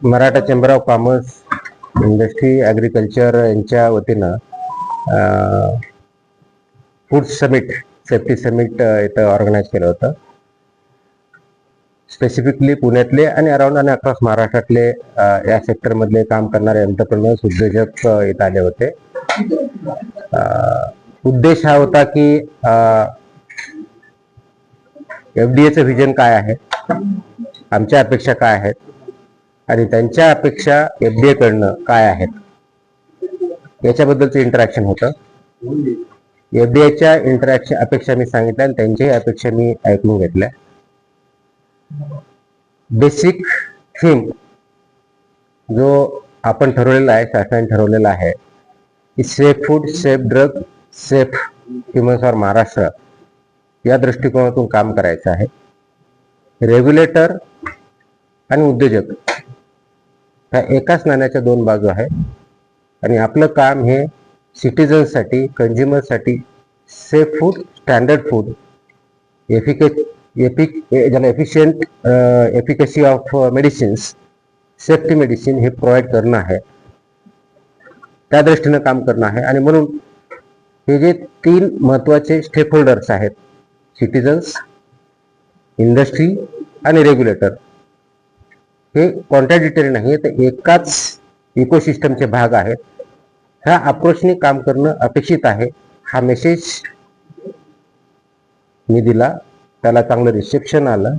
Maratha chamber of commerce, industry, agriculture यांच्या वतीनं food summit, safety summit इथं ऑर्गनाईज केलं होतं. स्पेसिफिकली पुण्यातले आणि अराउंड आणि अक्रॉस महाराष्ट्रातले या सेक्टरमधले काम करणारे एंटरप्रेनर्स, उद्योजक इथं आले होते. उद्देश हा होता की एफडीएचं व्हिजन काय आहे, आमच्या अपेक्षा काय आहेत आणि त्यांच्या अपेक्षा एफडीए कडनं काय आहेत याच्याबद्दलचं इंटरॅक्शन होतं. एफडीएच्या अपेक्षा मी सांगितल्या आणि त्यांच्याही अपेक्षा मी ऐकून घेतल्या. बेसिक थीम जो आपण ठरवलेला आहे, शासनाने ठरवलेला आहे की safe food, safe drug, safe humans for Maharashtra या दृष्टिकोनातून काम करायचं आहे. रेग्युलेटर आणि उद्योजक ह्या एकाच नाण्याच्या दोन बाजू आहेत आणि आपलं काम हे सिटीजन्ससाठी, कंझ्युमरसाठी safe food, standard food, efficient efficacy of medicines, safety medicine हे प्रोव्हाइड करणं आहे. त्या दृष्टीनं काम करणं आहे. आणि म्हणून हे जे तीन महत्वाचे स्टेक होल्डर्स आहेत, सिटीजन्स, इंडस्ट्री आणि रेग्युलेटर, हे कॉन्ट्रॅडिक्टरी नाही, तर एकाच इकोसिस्टमचे भाग आहेत. ह्या अप्रोचने काम करणं अपेक्षित आहे. हा मेसेज मी दिला, त्याला चांगलं रिसेप्शन आलं.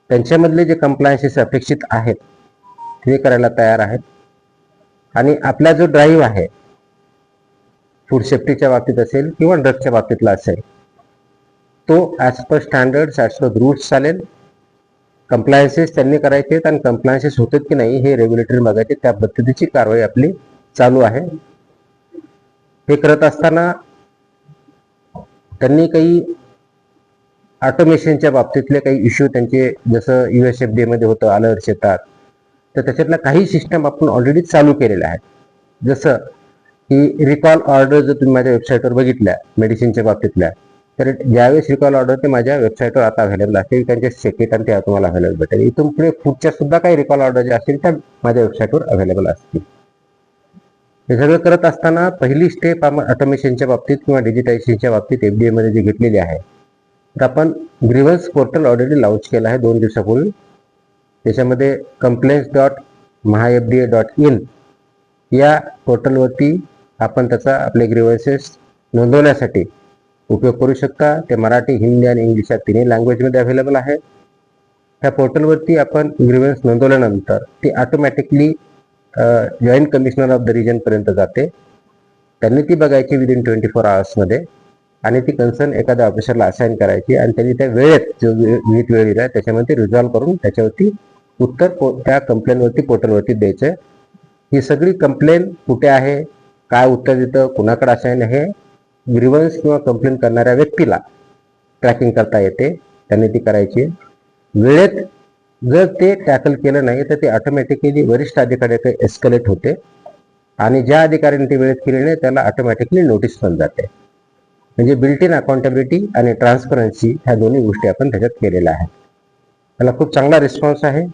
त्यांच्यामधले जे कंप्लायन्सेस अपेक्षित आहेत ते करायला तयार आहेत. आणि आपला जो ड्राईव्ह आहे, फूड सेफ्टीच्या बाबतीत असेल किंवा ड्रगच्या बाबतीतला असेल, तो as per standards, as per rules चालेल. कंप्लायन्सेस त्यांनी करायचे आहेत आणि कंप्लायन्सेस होतात की नाही हे रेग्युलेटरी बघायचे. त्या पद्धतीची कारवाई आपली चालू आहे. हे करत असताना त्यांनी काही ऑटोमेशनच्या बाबतीतले काही इश्यू त्यांचे, जसं USFDA मध्ये होतं, अलर्ट्स येतात, तर त्याच्यातल्या काही सिस्टम आपण ऑलरेडी चालू केलेल्या आहेत. जसं की रिकॉल ऑर्डर जर तुम्ही माझ्या वेबसाईटवर बघितल्या मेडिसिनच्या बाबतीतल्या, तर ज्यावेळेस रिकॉल ऑर्डर ते माझ्या वेबसाईटवर आता अवेलेबल असतील, त्यांचे सेकेट आणि ते तुम्हाला अवेलेबल भेटेल. इथून पुढे फूडच्या सुद्धा काही रिकॉल ऑर्डर जे असतील त्या माझ्या वेबसाईटवर अवेलेबल असतील. हे सगळं करत असताना पहिली स्टेप आपण ऑटोमेशनच्या बाबतीत किंवा डिजिटायझेशनच्या बाबतीत एफडीए मध्ये जी घेतलेली आहे, तर आपण ग्रीव्हन्स पोर्टल ऑलरेडी लॉन्च केलं आहे 2 दिवसापूर्वी. त्याच्यामध्ये complaints.mahafda.in या पोर्टलवरती आपण त्याचा आपले ग्रीव्हन्सेस नोंदवण्यासाठी उपयोग करू शकता. ते मराठी, हिंदी आणि इंग्लिश या तिन्ही लँग्वेजमध्ये अवेलेबल आहे. त्या पोर्टलवरती आपण ग्रीव्हन्स नोंदवल्यानंतर ती automatically joint commissioner of the रिजनपर्यंत जाते. त्यांनी ती बघायची विदिन 24 आवर्समध्ये आणि ती कन्सर्न एखाद्या ऑफिसरला असाइन करायची आणि त्यांनी त्या वेळेत जो विहित वेळ दिला त्याच्यामध्ये रिझॉल्व्ह करून त्याच्यावरती उत्तर त्या कंप्लेनवरती पोर्टलवरती द्यायचं. ही सगळी कंप्लेन कुठे आहे, काय उत्तर देतं, कुणाकडे असाइन आहे, ग्रीव्हन्स किंवा कंप्लेन करणाऱ्या व्यक्तीला ट्रॅकिंग करता येते. त्यांनी ती करायची. वेळेत जर ते टॅकल केलं नाही तर ते ऑटोमॅटिकली वरिष्ठ अधिकाऱ्याकडे एस्केलेट होते आणि ज्या अधिकाऱ्याने ते वेळेत केले नाही त्याला ऑटोमॅटिकली नोटीस पण जाते. म्हणजे बिल्ट इन अकाउंटेबिलिटी आणि ट्रान्सपरन्सी ह्या दोन्ही गोष्टी आपण त्याच्यात केलेल्या आहेत. त्याला खूप चांगला रिस्पॉन्स आहे.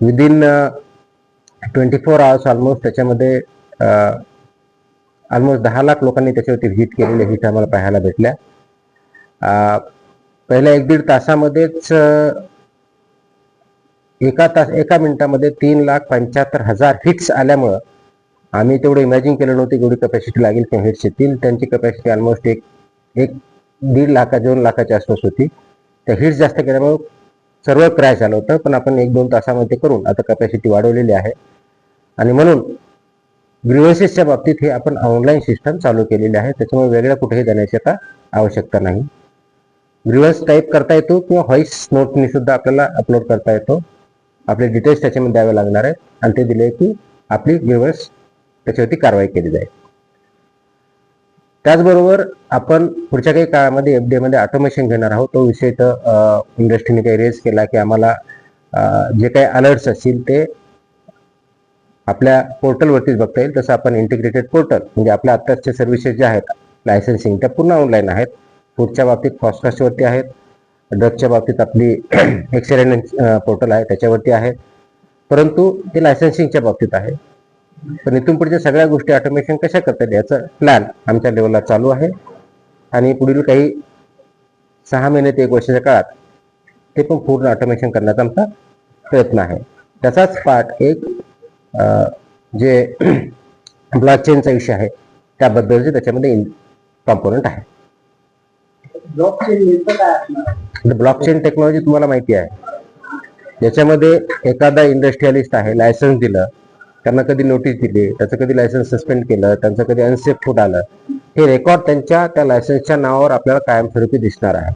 विदिन 24 आवर्स ऑलमोस्ट त्याच्यामध्ये ऑलमोस्ट 10 लाख लोकांनी त्याच्यावरती व्हिजिट केलेले हिट आम्हाला पाहायला भेटल्या. पहिल्या 1-1.5 तासामध्येच एका मिनिटामध्ये 3,75,000 हिट्स आल्यामुळं आम्ही तेवढं इमॅजिन केलं नव्हतं की एवढी कपॅसिटी लागेल किंवा हिट्स येतील. त्यांची कपॅसिटी ऑलमोस्ट 1-1.5 लाख 2 लाखाच्या आसपास होती. त्या हिट्स जास्त केल्यामुळं सर्व क्रॅश झालं होतं, पण आपण 1-2 तासामध्ये करून आता कपॅसिटी वाढवलेली आहे. आणि म्हणून ग्रीव्हन्सेसच्या बाबतीत हे आपण ऑनलाईन सिस्टम चालू केलेली आहे. त्याच्यामुळे वेगळ्या कुठेही जाण्याची आता आवश्यकता नाही. ग्रीव्हन्स टाईप करता येतो किंवा व्हॉइस नोटनी सुद्धा आपल्याला अपलोड करता येतो. आपले डिटेल्स त्याच्यामध्ये द्यावे लागणार आहेत आणि ते दिले की आपली ग्रीव्हन्स त्याच्यावरती कारवाई केली जाईल. त्याचबरोबर आपण पुढच्या काही काळामध्ये एफडीए मध्ये ऑटोमेशन घेणार आहोत. तो विषय तर इंडस्ट्रीने काही रेज केला की आम्हाला जे काही अलर्ट्स असतील ते आपल्या पोर्टलवरतीच बघता येईल. तसं आपण इंटिग्रेटेड पोर्टल म्हणजे आपल्या आत्ताचे सर्व्हिसेस जे आहेत लायसन्सिंग त्या पूर्ण ऑनलाईन आहेत. फूडच्या बाबतीत फॉस्कास्टवरती आहेत, ड्रगच्या बाबतीत आपली एक्सेलेंट पोर्टल आहे त्याच्यावरती आहे. परंतु ते लायसन्सिंगच्या बाबतीत आहे. पण इथून पुढच्या सगळ्या गोष्टी ऑटोमेशन कशा करतात याचा प्लॅन आमच्या लेवलला चालू आहे आणि पुढील काही 6 महिने ते 1 वर्षाच्या काळात ते पण पूर्ण ऑटोमेशन करण्याचा आमचा प्रयत्न आहे. त्याचाच पार्ट एक जे ब्लॉकचेनचा विषय आहे त्याबद्दलचे त्याच्यामध्ये कॉम्पोनंट आहे. ब्लॉकचेन टेक्नॉलॉजी तुम्हाला माहिती आहे, याच्यामध्ये एखादा इंडस्ट्रियलिस्ट आहे, लायसन्स दिलं, त्यांना कधी नोटीस दिली, त्याचं कधी लायसन्स सस्पेंड केलं, त्यांचं कधी अनसेफ फूड आलं, हे रेकॉर्ड त्यांच्या त्या लायसन्सच्या नावावर आपल्याला कायमस्वरूपी दिसणार आहे.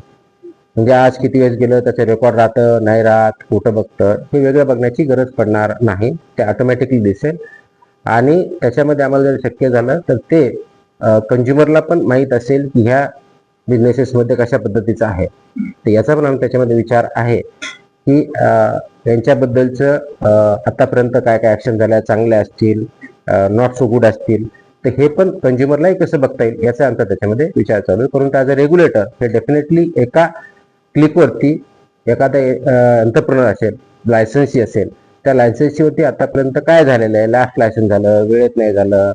म्हणजे आज किती वेळेस गेलं, त्याचं रेकॉर्ड राहतं नाही राहत, कुठं बघतं, हे वेगळं बघण्याची गरज पडणार नाही. ते ऑटोमॅटिकली दिसेल आणि त्याच्यामध्ये आम्हाला जर शक्य झालं तर ते कंझ्युमरला पण माहीत असेल की ह्या बिझनेसेसमध्ये कशा पद्धतीचं आहे. तर याचा पण आम्ही त्याच्यामध्ये विचार आहे की यांच्याबद्दलचं आतापर्यंत काय काय ॲक्शन झाल्या, चांगल्या असतील, नॉट सो गुड असतील, तर हे पण कंझ्युमरलाही कसं बघता येईल याचा आमचा त्याच्यामध्ये विचार चालू आहे. परंतु ॲज अ रेग्युलेटर हे डेफिनेटली एका क्लिकवरती एखादा एंटरप्रेनर असेल, लायसन्सी असेल, त्या लायसन्सीवरती आतापर्यंत काय झालेलं आहे, लास्ट लायसन्स झालं, वेळेत नाही झालं,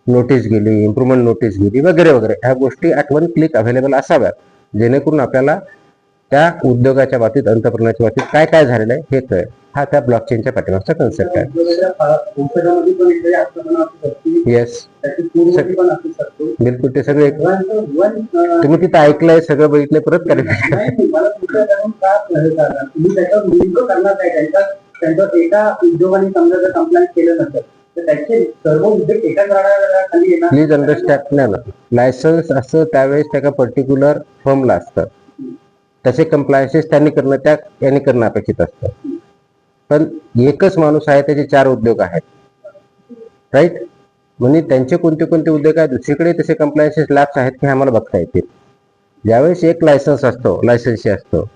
नोटीस गेली, इम्प्रुव्हमेंट नोटीस गेली, वगैरे वगैरे, ह्या गोष्टी ॲट वन क्लिक अवेलेबल असाव्यात, जेणेकरून आपल्याला त्या उद्योगाच्या बाबतीत, एंटरप्रेनरच्या बाबतीत काय काय झालेलं आहे हे कळेल. हा त्या ब्लॉकचेनच्या पाठीमागचा कन्सेप्ट आहे. येस, बिलकुल. ते सगळे तुम्ही तिथं ऐकलंय, सगळं बघितलंय, परत करायचं एका उद्योगाने समजा जर कंप्लेंट केलं नसेल तर त्याचे सर्व उद्योग एकाच खाली येणार. Please understand. नाही ना, लायसन्स असं त्यावेळेस त्या पर्टिक्युलर फर्मला असतं, तसे कंप्लायन्सेस त्यांनी करणं, त्या यांनी करणं अपेक्षित असतं. पण एकच माणूस आहे, त्याचे 4 उद्योग आहेत, राईट. म्हणजे त्यांचे कोणते कोणते उद्योग आहेत, दुसरीकडे तसे कंप्लायन्सेस लॅब्स आहेत की आम्हाला बघता येतील. ज्यावेळेस एक लायसन्स असतो, लायसन्सी असतो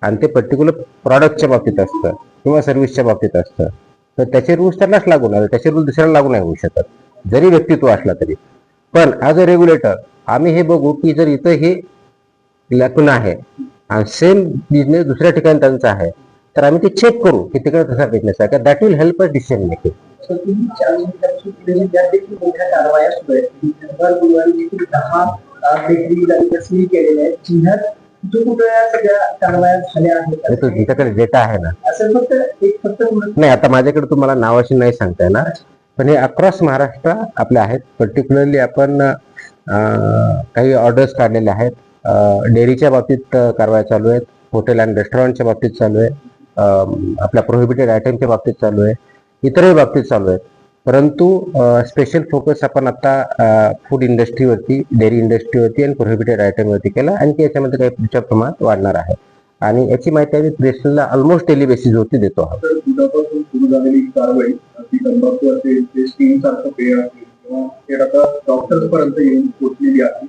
आणि ते पर्टिक्युलर प्रॉडक्टच्या बाबतीत असतं किंवा सर्व्हिसच्या बाबतीत असतं, तर त्याचे रूल्स त्यांनाच लागू नाही, त्याचे रूल्स दुसऱ्याला लागू नाही होऊ शकत, जरी व्यक्तित्व असला तरी. पण ॲज अ रेग्युलेटर आम्ही हे बघू की जर इथं हे लॅकून आहे आणि सेम बिझनेस दुसऱ्या ठिकाणी त्यांचा आहे, तर आम्ही ते चेक करू की तिकडे तसा बिझनेस आहे का. That will help us decision making. मोठ्या कारवाया सुरू आहेत. 10 केलेले आहेत जिल्ह्यात सगळ्या कारवाया झाल्या आहेत. तुमच्याकडे डेटा आहे ना? असं फक्त नाही, आता माझ्याकडे तुम्हाला नावाशी नाही सांगता येणार, पण हे अक्रॉस महाराष्ट्र आपले आहेत. पर्टिक्युलरली आपण काही ऑर्डर्स काढलेले आहेत. डेअरीच्या बाबतीत कारवाया चालू आहेत, हॉटेल अँड रेस्टॉरंटच्या बाबतीत चालू आहे, आपल्या प्रोहिबिटेड आयटमच्या बाबतीत चालू आहे, इतरही बाबतीत चालू आहेत. परंतु स्पेशल फोकस आपण आता फूड इंडस्ट्रीवरती, डेअरी इंडस्ट्रीवरती आणि प्रोहिबिटेड आयटमवरती केला. आणखी याच्यामध्ये काही पुढच्या प्रमाणात वाढणार आहे आणि याची माहिती आम्ही प्रेसला ऑलमोस्ट डेली बेसिसवरती देतो आहोत. दुधापासून सुरू झालेली कारवाई तंबाखू असेल, ते स्टीम सारखं पेय असेल किंवा ते आता डॉक्टर्स पर्यंत येऊन पोहोचलेली आहे.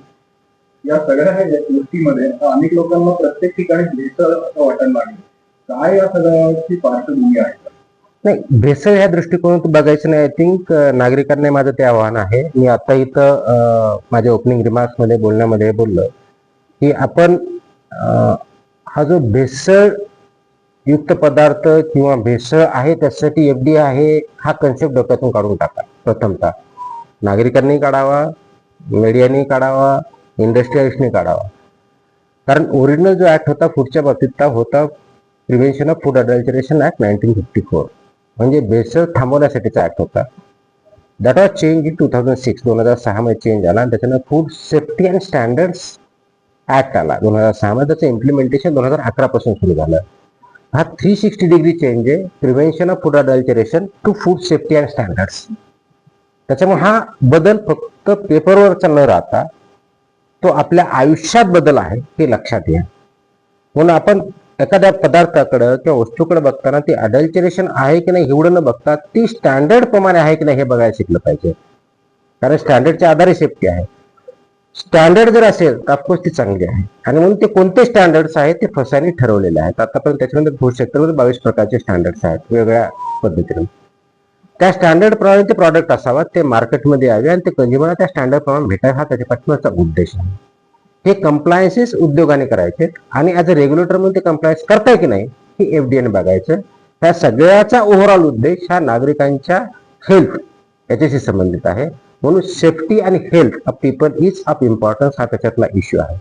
या सगळ्या गोष्टीमध्ये अनेक लोकांना प्रत्येक ठिकाणी भेसळ असं वाटायला लागलं. काय या सगळ्याची पार्श्वभूमी आहे? नाही, भेसळ ह्या दृष्टिकोनातून बघायचं नाही. आय थिंक नागरिकांना माझं ते आव्हान आहे. मी आता इथं माझ्या ओपनिंग रिमार्क्स मध्ये बोलण्यामध्ये बोललो की आपण हा जो भेसळ युक्त पदार्थ किंवा भेसळ आहे त्यासाठी FDA आहे हा कन्सेप्ट डोक्यातून काढून टाका. प्रथमतः नागरिकांनी काढावा, मीडियानी काढावा, इंडस्ट्रियलिस्टनी काढावा. कारण ओरिजिनल जो ऍक्ट होता फूडच्या बाबतीत होता prevention of food adulteration act 1954, म्हणजे भेसळ थांबवण्यासाठीचा ऍक्ट होता. That was change in 2006. 2006 मध्ये चेंज झाला आणि त्याच्यानं food safety and standards act आला 2006 मध्ये. त्याचं इम्प्लिमेंटेशन 2011 पासून सुरू झालं. हा 360 डिग्री चेंज आहे, prevention of food adulteration to food safety and standards. त्याच्यामुळे हा बदल फक्त पेपरवरचा न राहता तो आपल्या आयुष्यात बदल आहे हे लक्षात घ्या. म्हणून आपण एखाद्या पदार्थाकडे किंवा वस्तूकडे बघताना ती अडल्टरेशन आहे की नाही एवढं न बघता ती स्टँडर्ड प्रमाणे आहे की नाही हे बघायला शिकलं पाहिजे. कारण स्टँडर्डच्या आधारे सेफ्टी आहे. स्टँडर्ड जर असेल तर ऑफकोर्स ती चांगली आहे. आणि म्हणून ते कोणते स्टँडर्ड्स आहेत ते फसाने ठरवलेले आहेत. आतापर्यंत त्याच्यामध्ये फूड सेक्टरमध्ये 22 प्रकारचे स्टँडर्ड्स आहेत वेगवेगळ्या पद्धतीने. त्या स्टँडर्ड प्रमाणे ते प्रॉडक्ट असावा, ते मार्केटमध्ये यावे आणि ते कंझ्युमरला त्या स्टँडर्ड प्रमाणे भेटावे, हा त्याच्या पाठीमागचा उद्देश आहे. हे कंप्लायन्सेस उद्योगाने करायचे आणि ॲज अ रेग्युलेटर म्हणून ते कंप्लायन्स करताय की नाही हे FDA ने बघायचं. ह्या सगळ्याचा ओव्हरऑल उद्देश हा नागरिकांच्या हेल्थ याच्याशी संबंधित आहे. म्हणून सेफ्टी आणि health of people is of importance हा त्याच्यातला इश्यू आहे.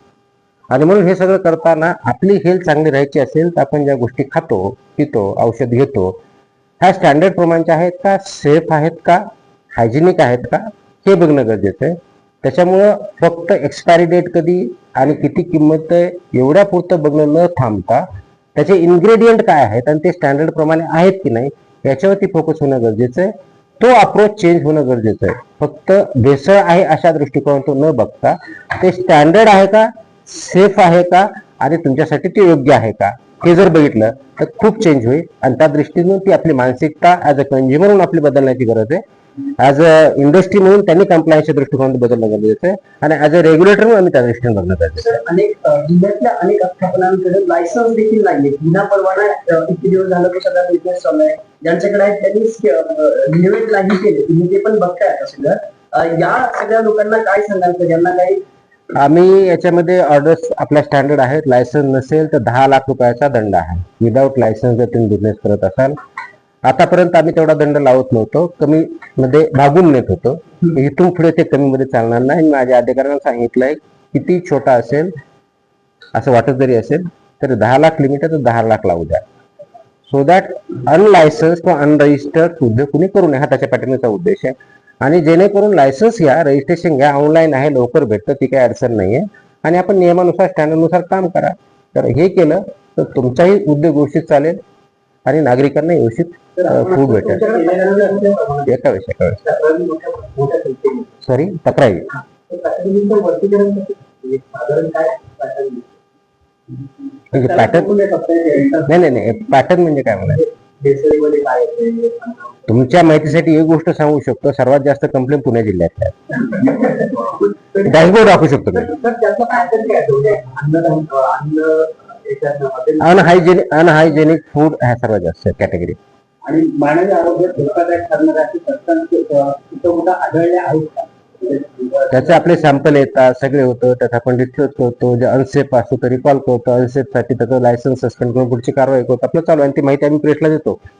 आणि म्हणून हे सगळं करताना आपली हेल्थ चांगली राहायची असेल तर आपण ज्या गोष्टी खातो, पितो, औषध घेतो ह्या स्टँडर्ड प्रमाणच्या आहेत का, सेफ आहेत का, हायजिनिक आहेत का, हे बघणं गरजेचं आहे. त्याच्यामुळं फक्त एक्सपायरी डेट कधी आणि किती किंमत आहे एवढ्या पुरतं बघणं न थांबता त्याचे इन्ग्रेडियंट काय आहेत आणि ते स्टँडर्ड प्रमाणे आहेत की नाही याच्यावरती फोकस होणं गरजेचं आहे. तो अप्रोच चेंज होणं गरजेचं आहे. फक्त भेसळ आहे अशा दृष्टिकोनातून न बघता ते स्टँडर्ड आहे का, सेफ आहे का आणि तुमच्यासाठी ते योग्य आहे का हे जर बघितलं तर खूप चेंज होईल. आणि त्या दृष्टीने ती आपली मानसिकता ऍज अ कंझ्युमर म्हणून आपली बदलण्याची गरज आहे. ऍज अ इंडस्ट्री म्हणून त्यांनी कंप्लायन्सच्या दृष्टिकोनातून बदलणं गरजेचं आहे आणि ऍज अ रेग्युलेटर म्हणून आम्ही त्या दृष्टीने बघणं गरजेचं आहे. अनेक जिल्ह्यातल्या अनेक आस्थापनांकडे लायसन्स देखील नाहीये. विना परवाना इतके दिवस झालं तो सगळा बिझनेस चालू आहे. ज्यांच्याकडे आहे त्यांनी रिन्युएट नाही केले. तुम्ही ते पण बघताय आता सगळं. या सगळ्या लोकांना काय सांगाल तर ज्यांना काही आम्ही याच्यामध्ये ऑर्डर्स आपल्या स्टँडर्ड आहेत. लायसन्स नसेल तर 10 लाख रुपयाचा दंड आहे. विदाऊट लायसन्स जर तुम्ही बिझनेस करत असाल. आतापर्यंत आम्ही तेवढा दंड लावत नव्हतो, कमी मध्ये भागून नेत होतो. इथून पुढे ते कमी मध्ये चालणार नाही. माझ्या अधिकाऱ्यांना सांगितलंय किती छोटा असेल असं वाटत जरी असेल तर 10 लाख लिमिट आहे तर 10 लाख लावू द्या. सो दॅट अनलायसन्स किंवा अनरजिस्टर्ड उद्योग कुणी करू नये हा त्याच्या पाठिंब्याचा उद्देश आहे. आणि जेणेकरून लायसन्स घ्या, रजिस्ट्रेशन घ्या, ऑनलाईन आहे, लवकर भेटतं, ती काही अडचण नाहीये. आणि आपण नियमानुसार स्टँडर्डनुसार काम करा. तर हे केलं तर तुमचाही उद्योग व्यवस्थित चालेल आणि नागरिकांना व्यवस्थित फूड भेटेल. एका वेळेस सॉरी तक्रारी म्हणजे पॅटर्न नाही पॅटर्न म्हणजे काय मला तुमच्या माहितीसाठी एक गोष्ट सांगू शकतो. सर्वात जास्त कंप्लेंट पुणे जिल्ह्यातल्या डॅशबोर्ड दाखवू शकतो अनहायजेनिक फूड ह्या सर्वात जास्त कॅटेगरी. आणि मानवी आरोग्य धोकादायक ठरणाऱ्या कुठं आढळल्या आहेत का? त्याचे आपले सॅम्पल येतात, सगळे होतं. त्यात आपण डिस्क्लोज करतो. जे अनसेफ असतो तर रिकॉल करतो. अनसेफ साठी त्याचं लायसन्स सस्पेंड करून पुढची कारवाई करतो. आपलं चालू आणि ती माहिती आम्ही प्रेसला देतो.